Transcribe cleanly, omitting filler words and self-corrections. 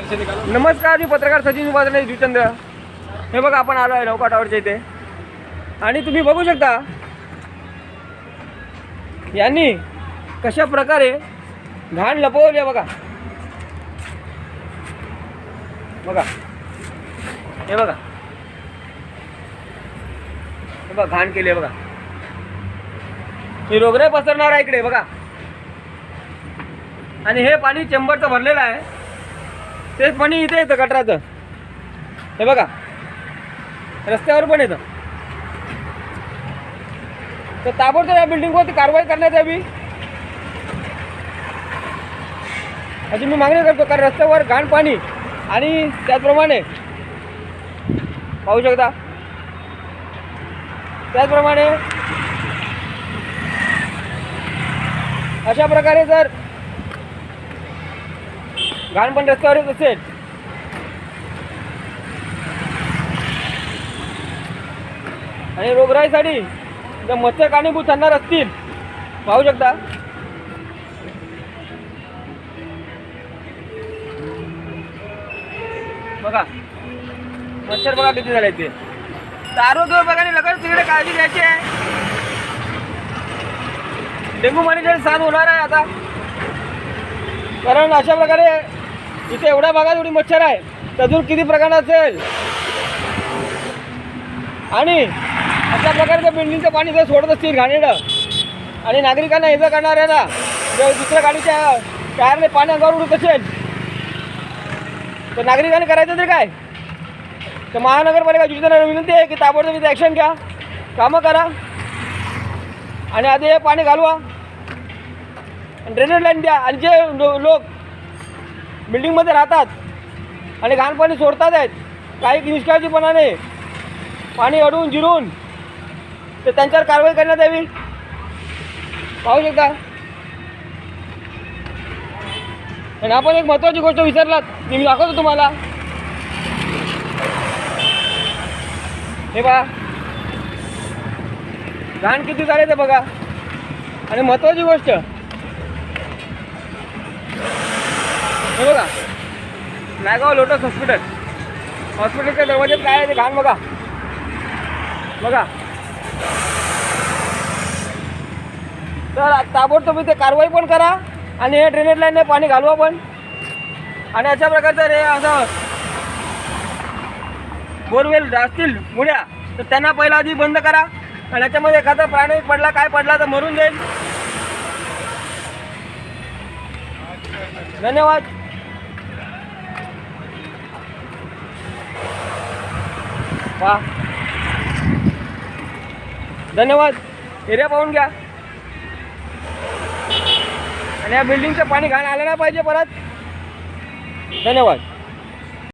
नमस्कार, मी पत्रकार सचिन उपाध्याय जुचंद्र. हे बघा, आपण आलो आहे नौका टावरच्या इथे आणि तुम्ही बघू शकता यांनी कशा प्रकारे घाण लपवली आहे. बघा बघा, हे बघा, हे बघा, घाण केली आहे. बघा, ही रोगराई पसरणार आहे इकडे. बघा, आणि हे पाणी चेंबरचं भरलेलं आहे. तेच पाणी इथे येतं गटाराचं. हे बघा, रस्त्यावर पण येतं. तर ताबडतोब या बिल्डिंगवरती कारवाई करण्यात यावी अशी मी मागणी करतो. कारण रस्त्यावर घाण पाणी आणि त्याचप्रमाणे पाहू शकता, त्याचप्रमाणे अशा प्रकारे जर घाण पण रस्त्यावर येत असेल आणि रोगराईसाठी जर मच्छर कारणीभूत ठरणार असतील, पाहू शकता बघा, मच्छर बघा किती झाले ते. तर आरोग्य विभागाने लगेच तिकडे काळजी घ्यायची आहे. डेंग्यू मलेरिया साथ होणार आहे आता. कारण अशा प्रकारे इथे एवढ्या भागात एवढी मच्छर आहे, तर अजून किती प्रकारात असेल. आणि अशा प्रकारचं बिल्डिंगचं पाणी जर सोडत असतील घाणेरडं आणि नागरिकांना हे जर करणार आहे ना, जर दुसऱ्या गाडीच्या टायरने पाणी अंगावर उडत असेल तर नागरिकांनी करायचं तरी काय. तर महानगरपालिका जुचंद्रला विनंती आहे की ताबडतोब इथे ॲक्शन घ्या, कामं करा आणि आधी हे पाणी घालवा, ड्रेनेज लाईन द्या. आणि जे लोक बिल्डिंगमध्ये राहतात आणि घाण पाणी सोडतात आहेत काही निष्काळजीपणाने पाणी अडवून जिरून, तर त्यांच्यावर कारवाई करण्यात यावी. पाहू शकता. आणि आपण एक महत्त्वाची गोष्ट विसरलात, मी दाखवतो तुम्हाला. हे बघा, घाण किती झाले ते बघा. आणि महत्त्वाची गोष्ट हे बघा, नायगाव लोटस हॉस्पिटलच्या दरवाज्यात काय आहे ते घाण बघा. बघा, तर ताबडतोब इथे कारवाई पण करा आणि हे ड्रेनेज लाईनने पाणी घालवा पण. आणि अशा प्रकारचं रे असं बोरवेल असतील मुळ्या, तर त्यांना पहिला आधी बंद करा. आणि याच्यामध्ये एखादा प्राणी पडला काय पडला तर मरून जाईल. धन्यवाद. वा, धन्यवाद. एरिया पाहून घ्या आणि या बिल्डिंगचं पाणी घाण आलं नाही पाहिजे परत. धन्यवाद.